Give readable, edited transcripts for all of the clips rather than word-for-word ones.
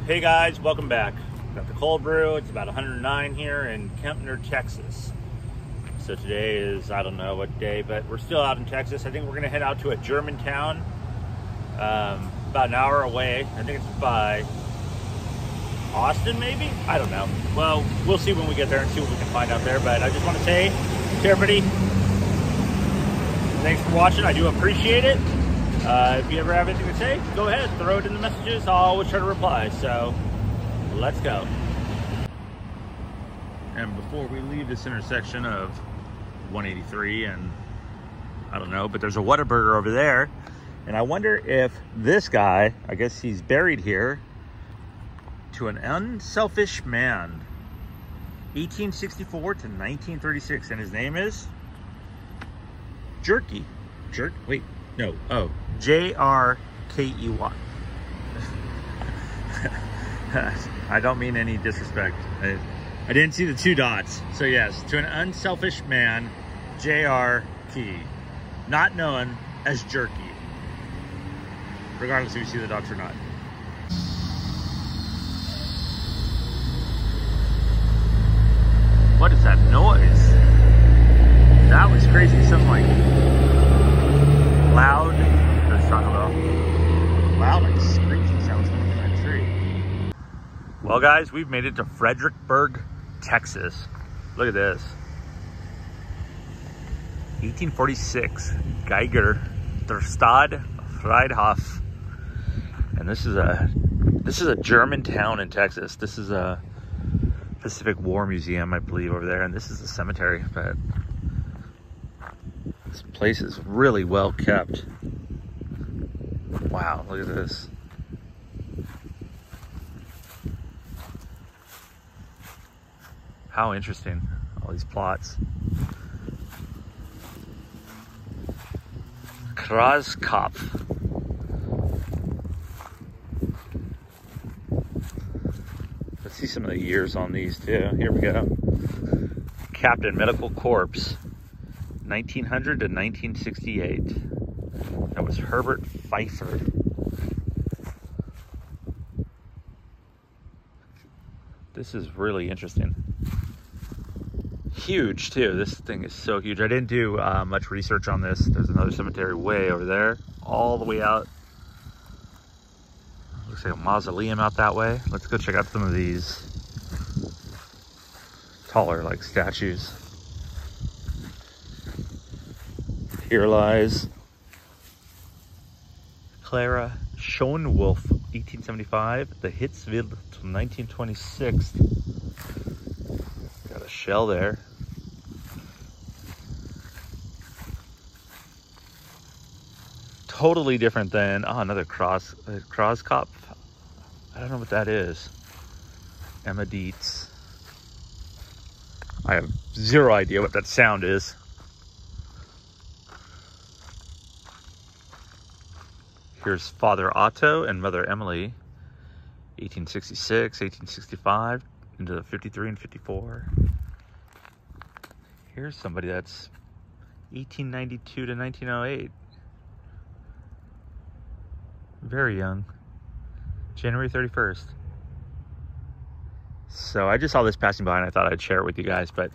Hey guys, welcome back. Got the cold brew. It's about 109 here in Kempner, Texas. So today is, I don't know what day, but we're still out in Texas. I think we're gonna head out to a German town, about an hour away. I think it's by Austin, maybe? I don't know. Well, we'll see when we get there and see what we can find out there. But I just want to say to everybody, thanks for watching. I do appreciate it. If you ever have anything to say, go ahead, throw it in the messages. I'll always try to reply. So let's go. And before we leave this intersection of 183 and I don't know, but there's a Whataburger over there. And I wonder if this guy, I guess he's buried here, to an unselfish man, 1864 to 1936. And his name is Jerky. Wait, no. Oh, J-R-K-E-Y. I don't mean any disrespect. I didn't see the two dots. So yes, to an unselfish man, J-R-K, not known as Jerky, regardless if you see the dots or not. What is that noise? That was crazy. Something like loud, or talking about loud, like screeching sounds coming from that tree. Well, guys, we've made it to Fredericksburg, Texas. Look at this. 1846, Geiger, der Stadt Friedhof. And this is a German town in Texas. This is a Pacific War Museum, I believe, over there. And this is a cemetery, but this place is really well kept. Wow, look at this. How interesting, all these plots. Kraskopf. Let's see some of the years on these too. Here we go. Captain Medical Corps, 1900 to 1968. That was Herbert Pfeiffer. This is really interesting. Huge too. This thing is so huge. I didn't do much research on this. There's another cemetery way over there, all the way out. Looks like a mausoleum out that way. Let's go check out some of these taller, like, statues. Here lies Clara Schoenwolf, 1875. The Hitzville till 1926. Got a shell there. Totally different than, oh, another Kraskopf. I don't know what that is. Emma Dietz. I have zero idea what that sound is. Here's Father Otto and Mother Emily, 1866, 1865, into 53 and 54. Here's somebody that's 1892 to 1908. Very young. January 31st. So I just saw this passing by and I thought I'd share it with you guys, but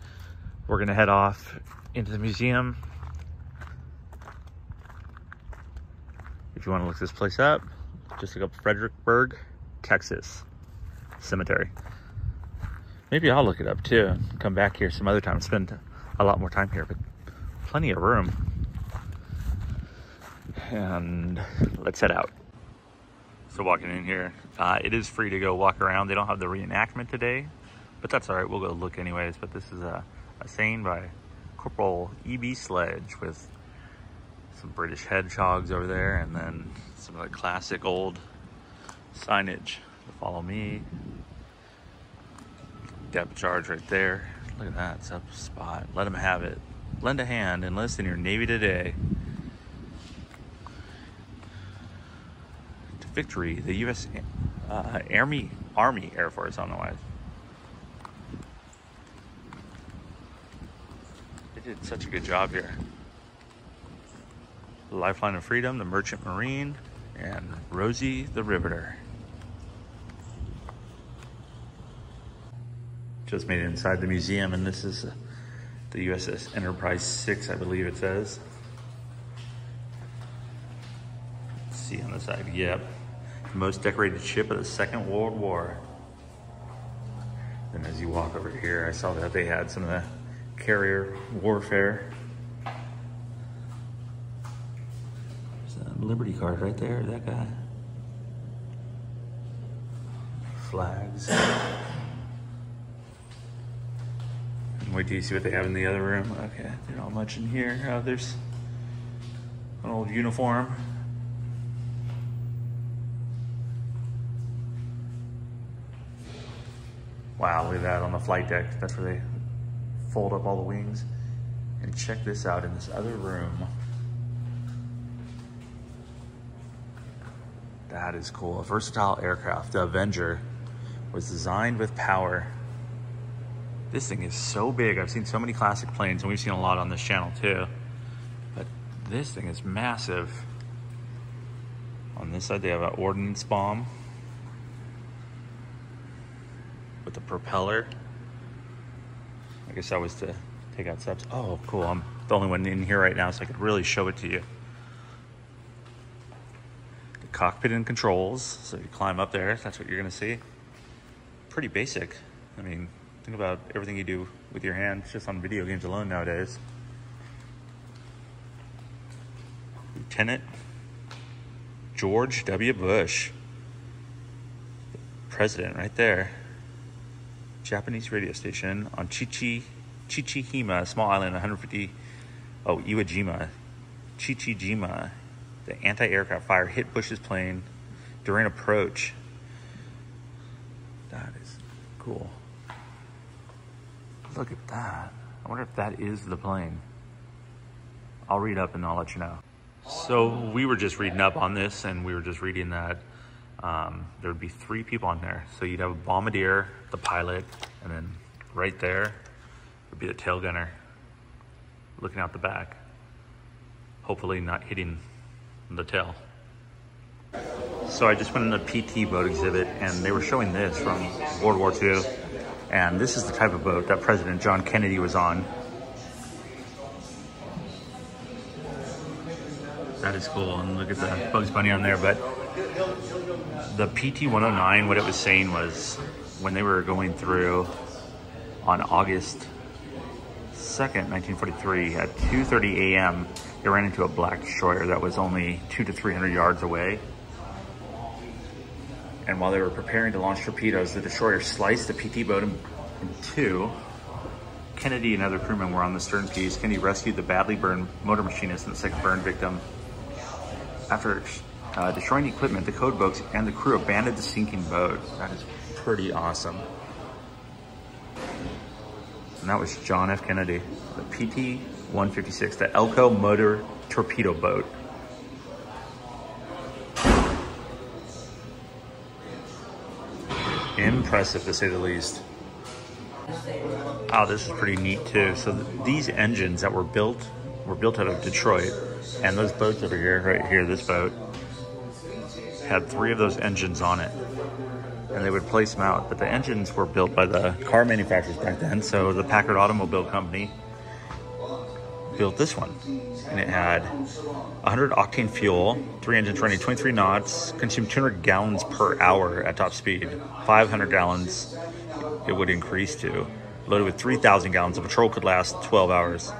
we're gonna head off into the museum. If you want to look this place up, just look up Fredericksburg, Texas Cemetery. Maybe I'll look it up too. Come back here some other time, spend a lot more time here, but plenty of room. And let's head out. So walking in here, it is free to go walk around. They don't have the reenactment today, but that's all right. We'll go look anyways. But this is a saying by Corporal E.B. Sledge with some British hedgehogs over there, and then some of the classic old signage. Follow me. Depth charge right there. Look at that, it's up spot. Let them have it. Lend a hand, enlist in your Navy today. To victory, the U.S. Army Air Force, I don't know why. They did such a good job here. The Lifeline of Freedom, the Merchant Marine, and Rosie the Riveter. Just made it inside the museum, and this is the USS Enterprise 6, I believe it says. Let's see on the side, yep. The most decorated ship of the Second World War. And as you walk over here, I saw that they had some of the carrier warfare. There's a Liberty card right there, that guy. Flags. Wait till you see what they have in the other room. Okay, there's not much in here. There's an old uniform. Wow, look at that on the flight deck. That's where they fold up all the wings. And check this out in this other room. That is cool. A versatile aircraft, the Avenger, was designed with power. This thing is so big. I've seen so many classic planes, and we've seen a lot on this channel too. But this thing is massive. On this side, they have an ordnance bomb with the propeller. I guess that was to take out subs. Oh, cool. I'm the only one in here right now, so I could really show it to you. The cockpit and controls. So you climb up there, that's what you're gonna see. Pretty basic. I mean, think about everything you do with your hands just on video games alone nowadays. Lieutenant George W. Bush. The president right there. Japanese radio station on Chichijima, a small island 150, Iwo Jima. Chichijima. The anti-aircraft fire hit Bush's plane during approach. That is cool. Look at that. I wonder if that is the plane. I'll read up and I'll let you know. So we were just reading up on this, and we were just reading that there would be 3 people on there. So you'd have a bombardier, the pilot, and then right there would be the tail gunner looking out the back, hopefully not hitting the tail. So I just went in the PT boat exhibit, and they were showing this from World War II. And this is the type of boat that President John Kennedy was on. That is cool, and look at the Bugs Bunny on there. But the PT-109, what it was saying was when they were going through on August 2nd, 1943, at 2:30 a.m., they ran into a black destroyer that was only 200 to 300 yards away. And while they were preparing to launch torpedoes, the destroyer sliced the PT boat in two. Kennedy and other crewmen were on the stern piece. Kennedy rescued the badly burned motor machinist and the second burn victim. After destroying the equipment, the code books and the crew abandoned the sinking boat. That is pretty awesome. And that was John F. Kennedy, the PT-156, the Elko motor torpedo boat. Impressive, to say the least. Oh, this is pretty neat too. So these engines that were built out of Detroit, and those boats over here, right here, this boat, had 3 of those engines on it. And they would place them out, but the engines were built by the car manufacturers back then. So the Packard Automobile Company built this one, and it had 100 octane fuel, 3 engines running 23 knots, consumed 200 gallons per hour at top speed. 500 gallons it would increase to. Loaded with 3,000 gallons, the patrol could last 12 hours.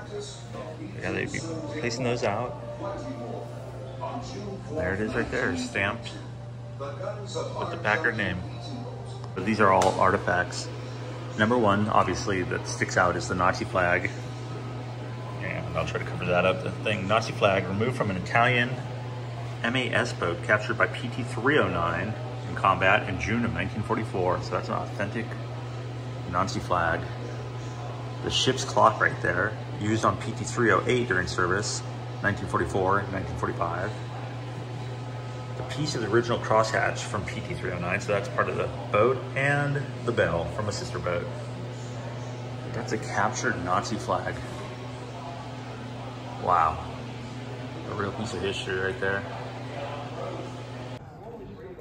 Yeah, they'd be placing those out. There it is right there, stamped with the Packard name. But these are all artifacts. Number one, obviously, that sticks out is the Nazi flag. And I'll try to cover that up. The thing, Nazi flag removed from an Italian MAS boat captured by PT-309 in combat in June of 1944. So that's an authentic Nazi flag. The ship's clock right there, used on PT-308 during service, 1944 and 1945. The piece of the original crosshatch from PT-309, so that's part of the boat, and the bell from a sister boat. That's a captured Nazi flag. Wow. A real piece of history right there.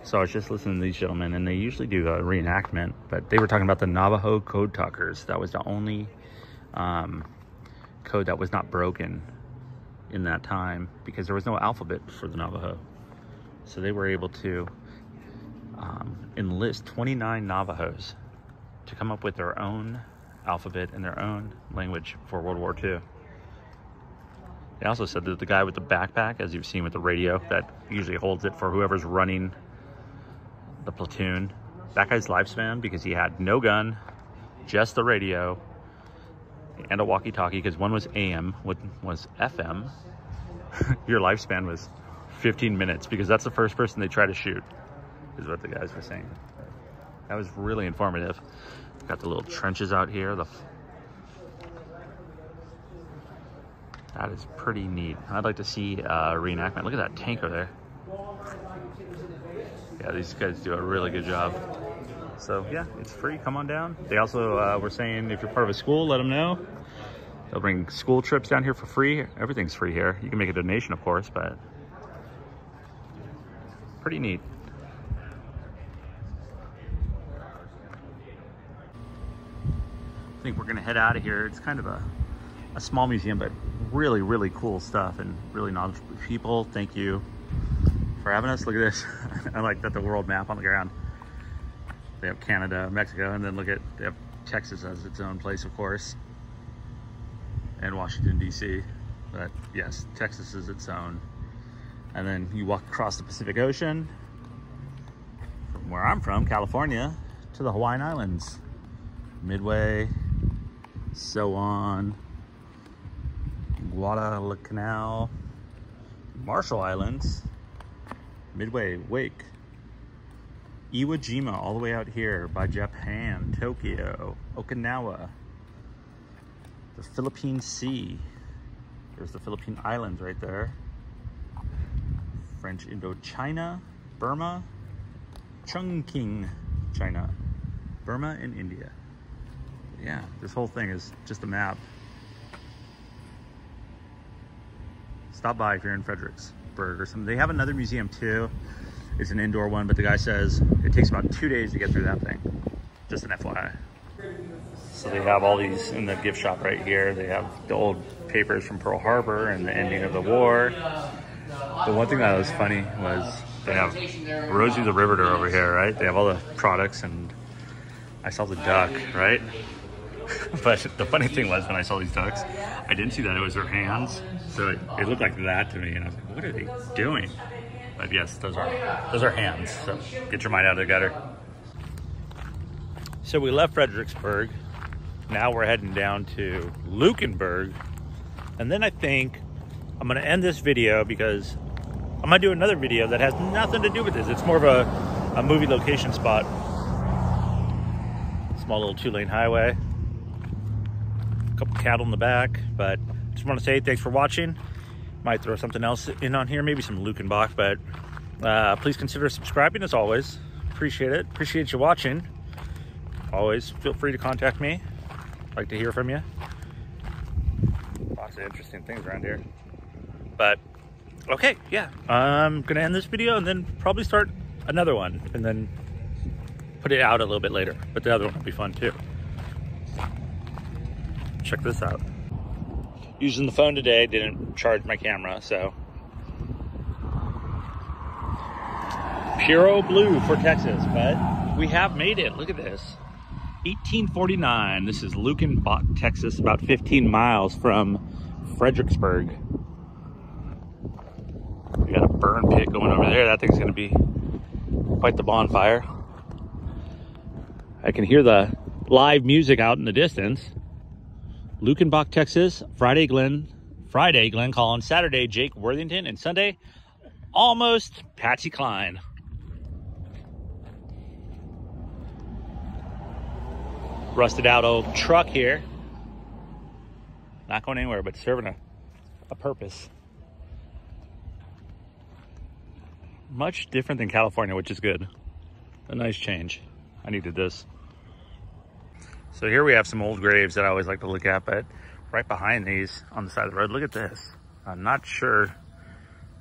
So I was just listening to these gentlemen, and they usually do a reenactment, but they were talking about the Navajo code talkers. That was the only code that was not broken in that time because there was no alphabet for the Navajo. So they were able to enlist 29 Navajos to come up with their own alphabet and their own language for World War II. They also said that the guy with the backpack, as you've seen with the radio, that usually holds it for whoever's running the platoon, that guy's lifespan, because he had no gun, just the radio, and a walkie-talkie, because one was AM, one was FM, your lifespan was 15 minutes, because that's the first person they try to shoot, is what the guys were saying. That was really informative. Got the little trenches out here. That is pretty neat. I'd like to see a reenactment. Look at that tank over there. Yeah, these guys do a really good job. So yeah, it's free. Come on down. They also were saying if you're part of a school, let them know. They'll bring school trips down here for free. Everything's free here. You can make a donation, of course, but pretty neat. I think we're gonna head out of here. It's kind of a small museum, but really, really cool stuff and really knowledgeable people. Thank you for having us. Look at this. I like that the world map on the ground. They have Canada, Mexico, and then look at, they have Texas as its own place, of course, and Washington, D.C. But yes, Texas is its own. And then you walk across the Pacific Ocean from where I'm from, California, to the Hawaiian Islands, Midway, so on, Guadalcanal, Marshall Islands, Midway, Wake, Iwo Jima, all the way out here by Japan, Tokyo, Okinawa, the Philippine Sea. There's the Philippine Islands right there. French Indochina, Burma, Chongqing, China, Burma, and India. Yeah, this whole thing is just a map. Stop by if you're in Fredericksburg or something. They have another museum too. It's an indoor one, but the guy says it takes about 2 days to get through that thing. Just an FYI. So they have all these in the gift shop right here. They have the old papers from Pearl Harbor and the ending of the war. The one thing that was funny was they have Rosie the Riveter over here, right? They have all the products, and I saw the duck, right? But the funny thing was, when I saw these ducks, I didn't see that it was her hands. So it looked like that to me, and I was like, what are they doing? But yes, those are hands. So get your mind out of the gutter. So we left Fredericksburg. Now we're heading down to Lukenberg. And then I think I'm gonna end this video because I'm gonna do another video that has nothing to do with this. It's more of a movie location spot. Small little 2-lane highway. A couple cattle in the back, but just want to say thanks for watching. Might throw something else in on here, maybe some Lukenbach, but please consider subscribing as always. Appreciate it. Appreciate you watching. Always feel free to contact me. Like to hear from you. Lots of interesting things around here. But okay, yeah, I'm gonna end this video and then probably start another one and then put it out a little bit later, but the other one will be fun too. Check this out. Using the phone today, didn't charge my camera, so. Puro blue for Texas, but we have made it. Look at this. 1849. This is Lukenbach, Texas, about 15 miles from Fredericksburg. We got a burn pit going over there. That thing's gonna be quite the bonfire. I can hear the live music out in the distance. Lukenbach, Texas, Friday, Glenn Collins, Saturday, Jake Worthington, and Sunday, almost Patsy Cline. Rusted out old truck here. Not going anywhere, but serving a purpose. Much different than California, which is good. A nice change. I needed this. So here we have some old graves that I always like to look at, but right behind these on the side of the road, look at this. I'm not sure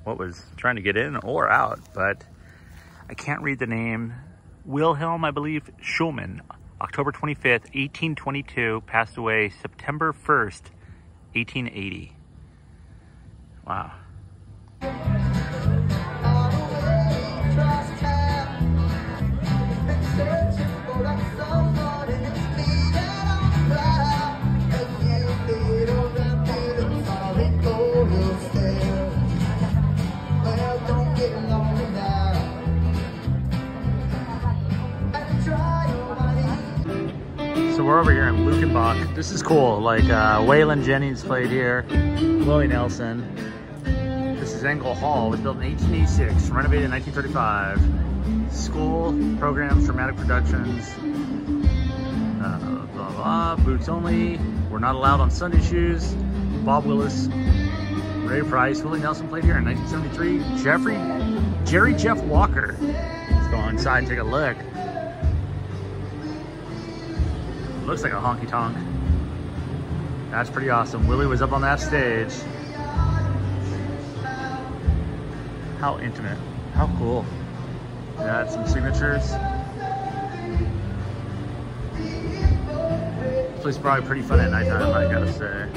what was trying to get in or out, but I can't read the name. Wilhelm, I believe, Schulman, October 25th, 1822, passed away September 1st, 1880. Wow. So we're over here in Lukenbach. This is cool. Like Waylon Jennings played here, Willie Nelson. This is Engel Hall. It was built in 1886, renovated in 1935. School, programs, dramatic productions, blah, blah, boots only. We're not allowed on Sunday shoes. Bob Willis, Ray Price, Willie Nelson played here in 1973. Jerry Jeff Walker. Let's go inside and take a look. Looks like a honky tonk. That's pretty awesome. Willie was up on that stage. How intimate. How cool. Got some signatures. This place is probably pretty fun at nighttime, I gotta say.